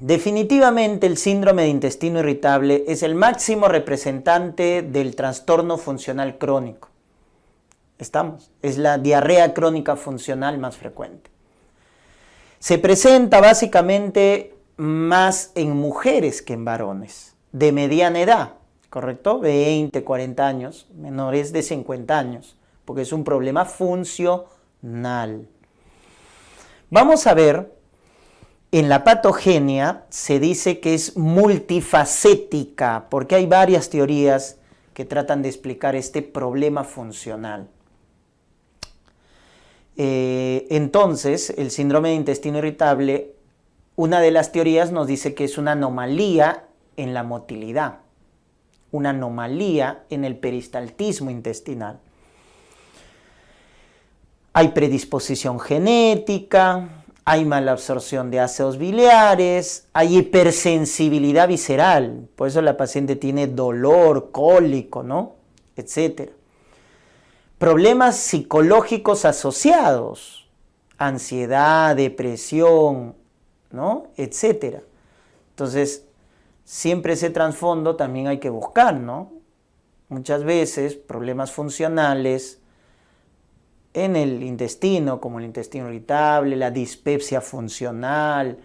definitivamente el síndrome de intestino irritable es el máximo representante del trastorno funcional crónico. Es la diarrea crónica funcional más frecuente. Se presenta básicamente más en mujeres que en varones, de mediana edad, ¿correcto? 20, 40 años, menores de 50 años, porque es un problema funcional. Vamos a ver, en la patogenia se dice que es multifacética, porque hay varias teorías que tratan de explicar este problema funcional. Entonces, el síndrome de intestino irritable, una de las teorías nos dice que es una anomalía en la motilidad, una anomalía en el peristaltismo intestinal. Hay predisposición genética, hay mala absorción de ácidos biliares, hay hipersensibilidad visceral, por eso la paciente tiene dolor, cólico, ¿no? Etcétera. Problemas psicológicos asociados, ansiedad, depresión, ¿no? Etcétera. Entonces, siempre ese trasfondo también hay que buscar, ¿no? Muchas veces problemas funcionales en el intestino, como el intestino irritable, la dispepsia funcional,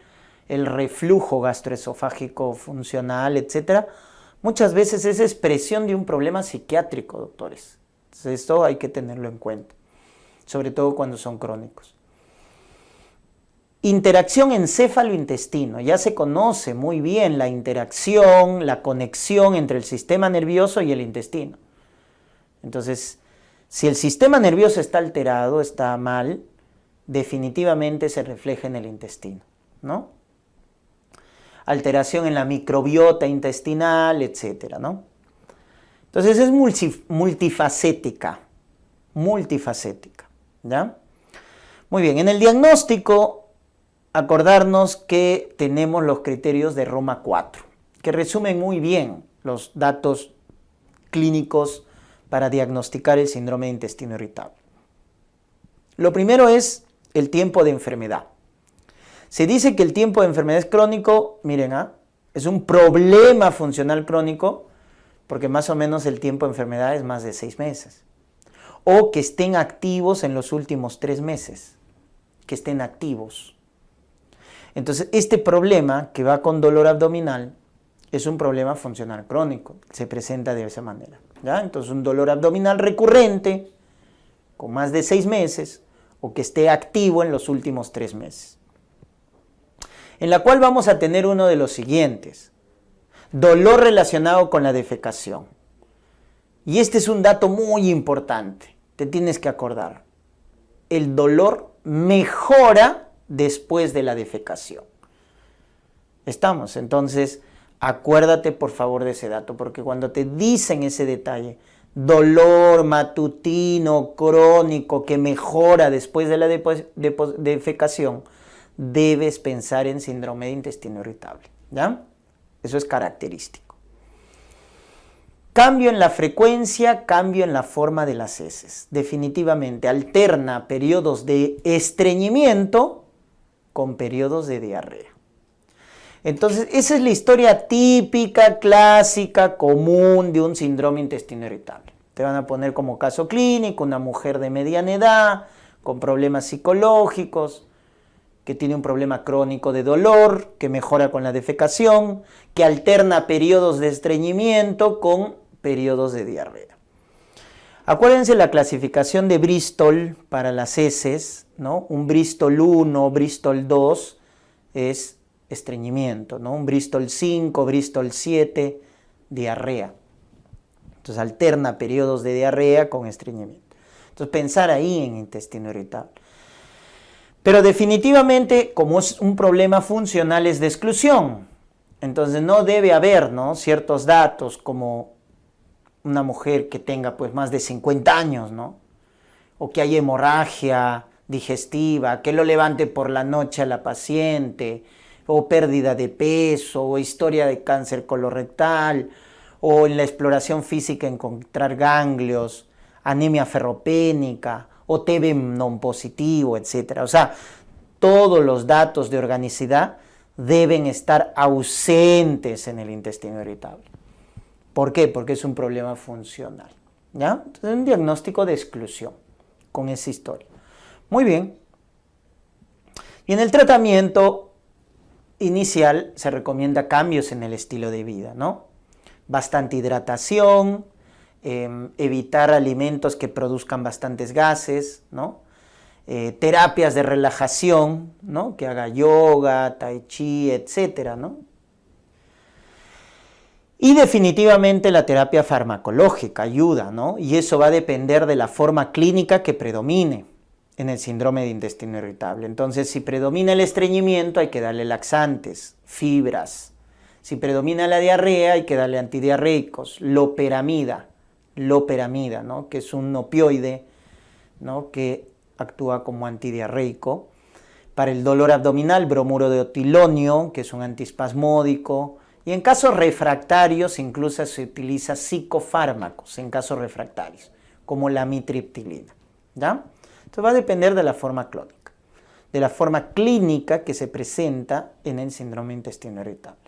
el reflujo gastroesofágico funcional, etcétera. Muchas veces es expresión de un problema psiquiátrico, doctores. Entonces, esto hay que tenerlo en cuenta, sobre todo cuando son crónicos. Interacción encéfalo-intestino. Ya se conoce muy bien la interacción, la conexión entre el sistema nervioso y el intestino. Entonces, si el sistema nervioso está alterado, está mal, definitivamente se refleja en el intestino, ¿no? Alteración en la microbiota intestinal, etcétera, ¿no? Entonces es multifacética, ¿ya? Muy bien, en el diagnóstico, acordarnos que tenemos los criterios de Roma 4, que resumen muy bien los datos clínicos para diagnosticar el síndrome de intestino irritable. Lo primero es el tiempo de enfermedad. Se dice que el tiempo de enfermedad es crónico, miren, es un problema funcional crónico, porque más o menos el tiempo de enfermedad es más de 6 meses. O que estén activos en los últimos 3 meses, que estén activos. Entonces, este problema que va con dolor abdominal es un problema funcional crónico, se presenta de esa manera, ¿ya? Entonces, un dolor abdominal recurrente, con más de 6 meses, o que esté activo en los últimos 3 meses. En la cual vamos a tener uno de los siguientes: dolor relacionado con la defecación. Y este es un dato muy importante, te tienes que acordar. El dolor mejora después de la defecación. ¿Estamos? Entonces, acuérdate por favor de ese dato, porque cuando te dicen ese detalle, dolor matutino, crónico, que mejora después de la defecación, debes pensar en síndrome de intestino irritable, ¿ya? Eso es característico. Cambio en la frecuencia, cambio en la forma de las heces. Definitivamente alterna periodos de estreñimiento con periodos de diarrea. Entonces, esa es la historia típica, clásica, común de un síndrome intestino irritable. Te van a poner como caso clínico una mujer de mediana edad, con problemas psicológicos, que tiene un problema crónico de dolor, que mejora con la defecación, que alterna periodos de estreñimiento con periodos de diarrea. Acuérdense la clasificación de Bristol para las heces, ¿no? Un Bristol 1, Bristol 2 es estreñimiento, ¿no? Un Bristol 5, Bristol 7, diarrea. Entonces alterna periodos de diarrea con estreñimiento. Entonces pensar ahí en intestino irritable. Pero definitivamente, como es un problema funcional, es de exclusión. Entonces no debe haber, ¿no?, ciertos datos como una mujer que tenga pues más de 50 años, ¿no? O que haya hemorragia digestiva, que lo levante por la noche a la paciente, o pérdida de peso, o historia de cáncer colorectal, o en la exploración física encontrar ganglios, anemia ferropénica, o TB non positivo, etc. O sea, todos los datos de organicidad deben estar ausentes en el intestino irritable. ¿Por qué? Porque es un problema funcional, ¿ya? Entonces, un diagnóstico de exclusión con esa historia. Muy bien. Y en el tratamiento inicial se recomienda cambios en el estilo de vida, ¿no? Bastante hidratación, evitar alimentos que produzcan bastantes gases, ¿no? Terapias de relajación, ¿no? Que haga yoga, tai chi, etcétera, ¿no? Y definitivamente la terapia farmacológica ayuda, ¿no? Y eso va a depender de la forma clínica que predomine en el síndrome de intestino irritable. Entonces, si predomina el estreñimiento, hay que darle laxantes, fibras. Si predomina la diarrea, hay que darle antidiarreicos, loperamida, ¿no? Que es un opioide, ¿no? Que actúa como antidiarreico. Para el dolor abdominal, bromuro de otilonio, que es un antiespasmódico. Y en casos refractarios, incluso se utiliza psicofármacos en casos refractarios, como la amitriptilina, ¿ya? Entonces va a depender de la forma clónica, de la forma clínica que se presenta en el síndrome de intestino irritable.